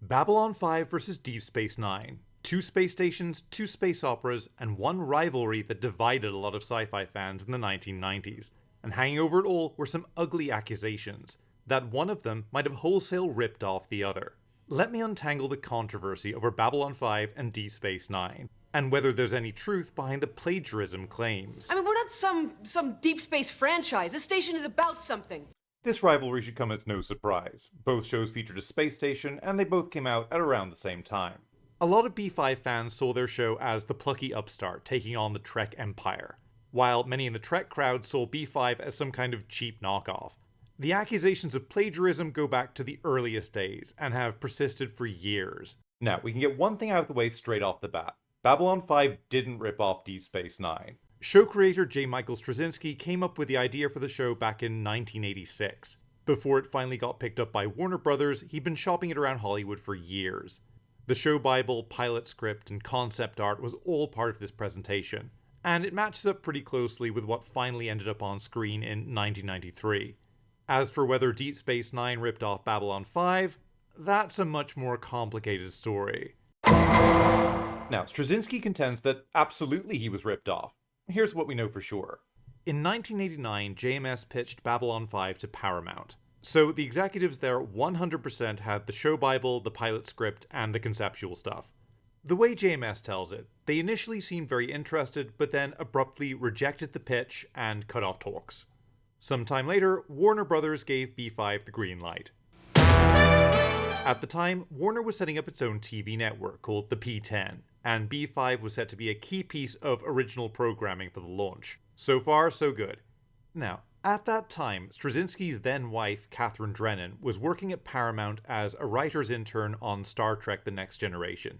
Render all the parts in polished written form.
Babylon 5 versus Deep Space Nine. 2 space stations, 2 space operas, and one rivalry that divided a lot of sci-fi fans in the 1990s. And hanging over it all were some ugly accusations that one of them might have wholesale ripped off the other. Let me untangle the controversy over Babylon 5 and Deep Space Nine, and whether there's any truth behind the plagiarism claims. I mean, we're not some deep space franchise. This station is about something. This rivalry should come as no surprise. Both shows featured a space station, and they both came out at around the same time. A lot of B5 fans saw their show as the plucky upstart taking on the Trek empire, while many in the Trek crowd saw B5 as some kind of cheap knockoff. The accusations of plagiarism go back to the earliest days, and have persisted for years. Now, we can get one thing out of the way straight off the bat. Babylon 5 didn't rip off Deep Space Nine. Show creator J. Michael Straczynski came up with the idea for the show back in 1986. Before it finally got picked up by Warner Brothers, he'd been shopping it around Hollywood for years. The show bible, pilot script, and concept art was all part of this presentation, and it matches up pretty closely with what finally ended up on screen in 1993. As for whether Deep Space Nine ripped off Babylon 5, that's a much more complicated story. Now, Straczynski contends that absolutely he was ripped off. Here's what we know for sure. In 1989, JMS pitched Babylon 5 to Paramount. So the executives there 100% had the show bible, the pilot script, and the conceptual stuff. The way JMS tells it, they initially seemed very interested, but then abruptly rejected the pitch and cut off talks. Sometime later, Warner Brothers gave B5 the green light. At the time, Warner was setting up its own TV network called the P10, and B5 was set to be a key piece of original programming for the launch. So far, so good. Now, at that time, Straczynski's then wife, Catherine Drennan, was working at Paramount as a writer's intern on Star Trek The Next Generation.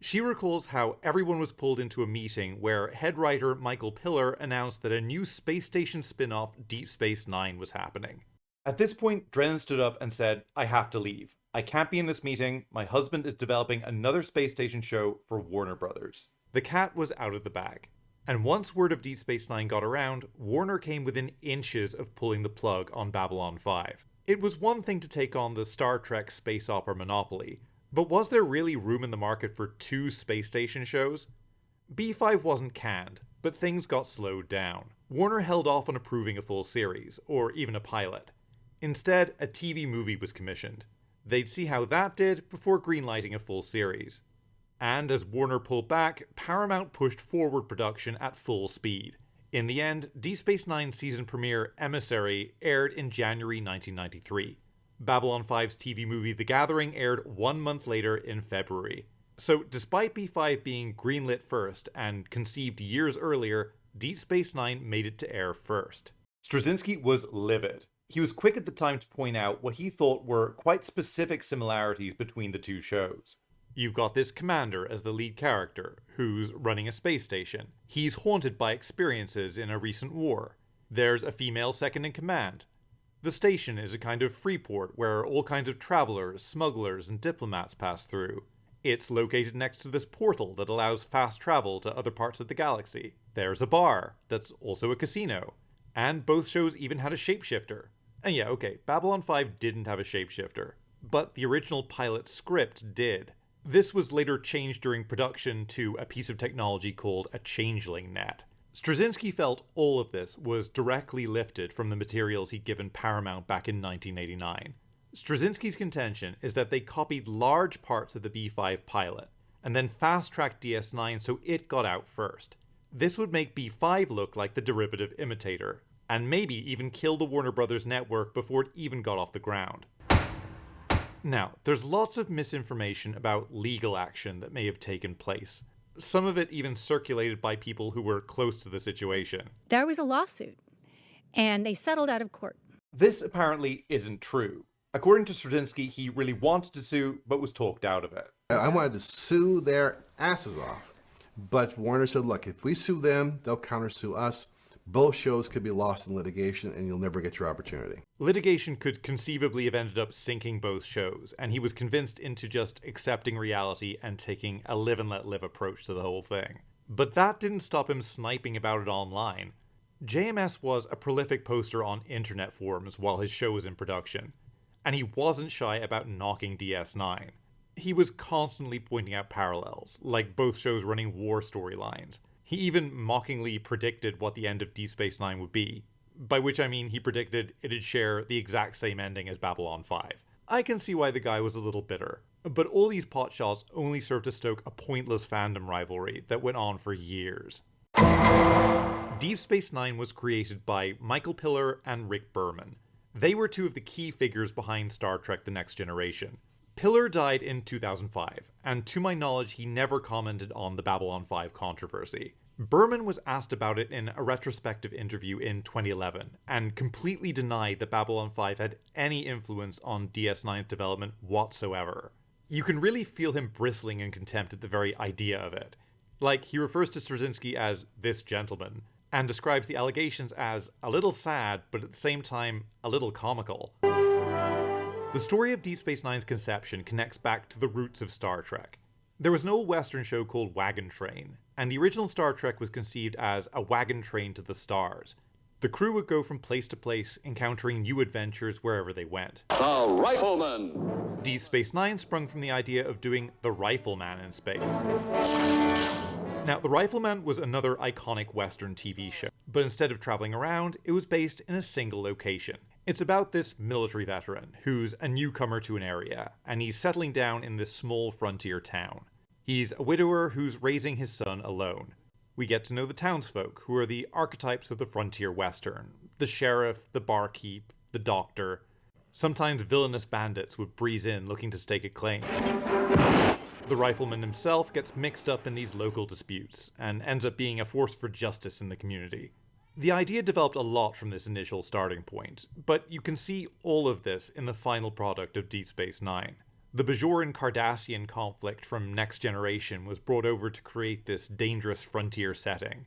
She recalls how everyone was pulled into a meeting where head writer Michael Piller announced that a new space station spin-off, Deep Space Nine, was happening. At this point, Drennan stood up and said, "I have to leave. I can't be in this meeting. My husband is developing another space station show for Warner Brothers." The cat was out of the bag. And once word of Deep Space Nine got around, Warner came within inches of pulling the plug on Babylon 5. It was one thing to take on the Star Trek space opera monopoly, but was there really room in the market for 2 space station shows? B5 wasn't canned, but things got slowed down. Warner held off on approving a full series, or even a pilot. Instead, a TV movie was commissioned. They'd see how that did before greenlighting a full series. And as Warner pulled back, Paramount pushed forward production at full speed. In the end, Deep Space Nine's season premiere, Emissary, aired in January 1993. Babylon 5's TV movie The Gathering aired 1 month later in February. So despite B5 being greenlit first and conceived years earlier, Deep Space Nine made it to air first. Straczynski was livid. He was quick at the time to point out what he thought were quite specific similarities between the two shows. You've got this commander as the lead character, who's running a space station. He's haunted by experiences in a recent war. There's a female second in command. The station is a kind of free port where all kinds of travelers, smugglers, and diplomats pass through. It's located next to this portal that allows fast travel to other parts of the galaxy. There's a bar that's also a casino. And both shows even had a shapeshifter. And yeah, okay, Babylon 5 didn't have a shapeshifter, but the original pilot script did. This was later changed during production to a piece of technology called a changeling net. Straczynski felt all of this was directly lifted from the materials he'd given Paramount back in 1989. Straczynski's contention is that they copied large parts of the B5 pilot, and then fast-tracked DS9 so it got out first. This would make B5 look like the derivative imitator, and maybe even kill the Warner Brothers network before it even got off the ground. Now, there's lots of misinformation about legal action that may have taken place. Some of it even circulated by people who were close to the situation. There was a lawsuit, and they settled out of court. This apparently isn't true. According to Straczynski, he really wanted to sue, but was talked out of it. I wanted to sue their asses off, but Warner said, look, if we sue them, they'll countersue us. Both shows could be lost in litigation, and you'll never get your opportunity. Litigation could conceivably have ended up sinking both shows, and he was convinced into just accepting reality and taking a live and let live approach to the whole thing. But that didn't stop him sniping about it online. JMS was a prolific poster on internet forums while his show was in production, and he wasn't shy about knocking DS9. He was constantly pointing out parallels, like both shows running war storylines. He even mockingly predicted what the end of Deep Space Nine would be, by which I mean he predicted it'd share the exact same ending as Babylon 5. I can see why the guy was a little bitter, but all these potshots only served to stoke a pointless fandom rivalry that went on for years. Deep Space Nine was created by Michael Piller and Rick Berman. They were two of the key figures behind Star Trek The Next Generation. Piller died in 2005, and to my knowledge he never commented on the Babylon 5 controversy. Berman was asked about it in a retrospective interview in 2011, and completely denied that Babylon 5 had any influence on DS9's development whatsoever. You can really feel him bristling in contempt at the very idea of it. Like, he refers to Straczynski as this gentleman, and describes the allegations as a little sad, but at the same time, a little comical. The story of Deep Space Nine's conception connects back to the roots of Star Trek. There was an old Western show called Wagon Train, and the original Star Trek was conceived as a wagon train to the stars. The crew would go from place to place, encountering new adventures wherever they went. The Rifleman! Deep Space Nine sprung from the idea of doing the Rifleman in space. Now, The Rifleman was another iconic Western TV show, but instead of traveling around, it was based in a single location. It's about this military veteran who's a newcomer to an area, and he's settling down in this small frontier town. He's a widower who's raising his son alone. We get to know the townsfolk, who are the archetypes of the frontier western. The sheriff, the barkeep, the doctor. Sometimes villainous bandits would breeze in looking to stake a claim. The rifleman himself gets mixed up in these local disputes, and ends up being a force for justice in the community. The idea developed a lot from this initial starting point, but you can see all of this in the final product of Deep Space Nine. The Bajoran-Cardassian conflict from Next Generation was brought over to create this dangerous frontier setting,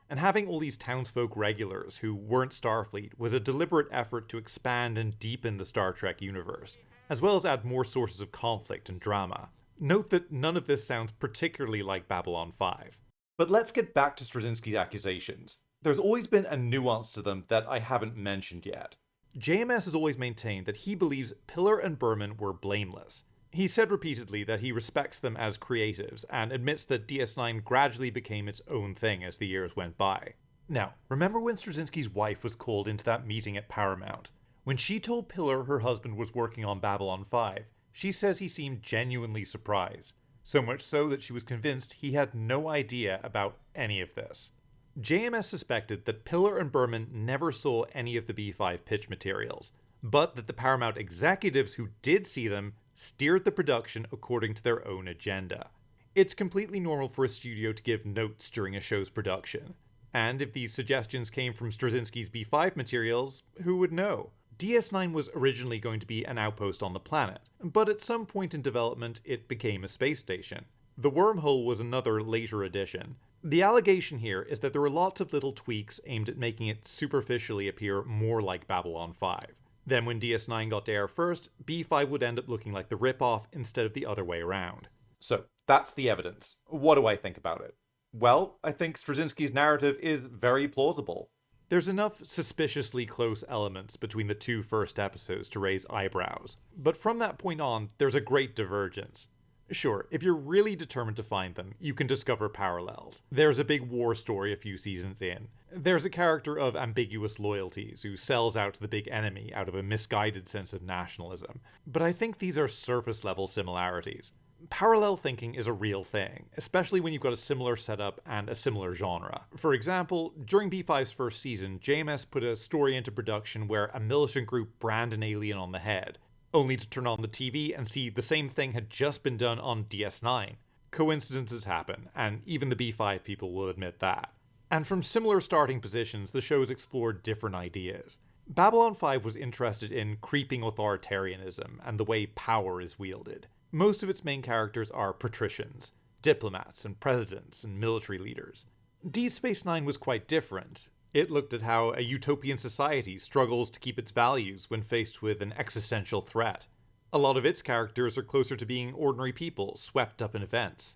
and having all these townsfolk regulars who weren't Starfleet was a deliberate effort to expand and deepen the Star Trek universe, as well as add more sources of conflict and drama. Note that none of this sounds particularly like Babylon 5. But let's get back to Straczynski's accusations. There's always been a nuance to them that I haven't mentioned yet. JMS has always maintained that he believes Piller and Berman were blameless. He said repeatedly that he respects them as creatives, and admits that DS9 gradually became its own thing as the years went by. Now, remember when Straczynski's wife was called into that meeting at Paramount? When she told Piller her husband was working on Babylon 5, she says he seemed genuinely surprised. So much so that she was convinced he had no idea about any of this. JMS suspected that Piller and Berman never saw any of the B5 pitch materials, but that the Paramount executives who did see them steered the production according to their own agenda. It's completely normal for a studio to give notes during a show's production, and if these suggestions came from Straczynski's B5 materials, who would know? DS9 was originally going to be an outpost on the planet, but at some point in development it became a space station. The wormhole was another later addition. The allegation here is that there were lots of little tweaks aimed at making it superficially appear more like Babylon 5. Then when DS9 got to air first, B5 would end up looking like the ripoff instead of the other way around. So, that's the evidence. What do I think about it? Well, I think Straczynski's narrative is very plausible. There's enough suspiciously close elements between the two first episodes to raise eyebrows, but from that point on, there's a great divergence. Sure, if you're really determined to find them, you can discover parallels. There's a big war story a few seasons in. There's a character of ambiguous loyalties who sells out to the big enemy out of a misguided sense of nationalism. But I think these are surface-level similarities. Parallel thinking is a real thing, especially when you've got a similar setup and a similar genre. For example, during B5's first season, JMS put a story into production where a militant group brand an alien on the head, only to turn on the TV and see the same thing had just been done on DS9. Coincidences happen, and even the B5 people will admit that. And from similar starting positions, the shows explored different ideas. Babylon 5 was interested in creeping authoritarianism and the way power is wielded. Most of its main characters are patricians, diplomats and presidents and military leaders. Deep Space Nine was quite different. It looked at how a utopian society struggles to keep its values when faced with an existential threat. A lot of its characters are closer to being ordinary people swept up in events.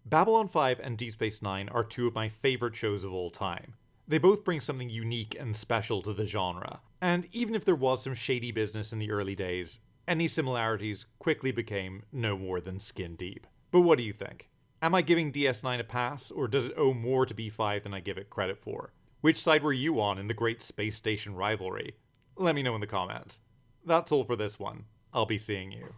Babylon 5 and Deep Space Nine are two of my favorite shows of all time. They both bring something unique and special to the genre, and even if there was some shady business in the early days, any similarities quickly became no more than skin deep. But what do you think? Am I giving DS9 a pass, or does it owe more to B5 than I give it credit for? Which side were you on in the great space station rivalry? Let me know in the comments. That's all for this one. I'll be seeing you.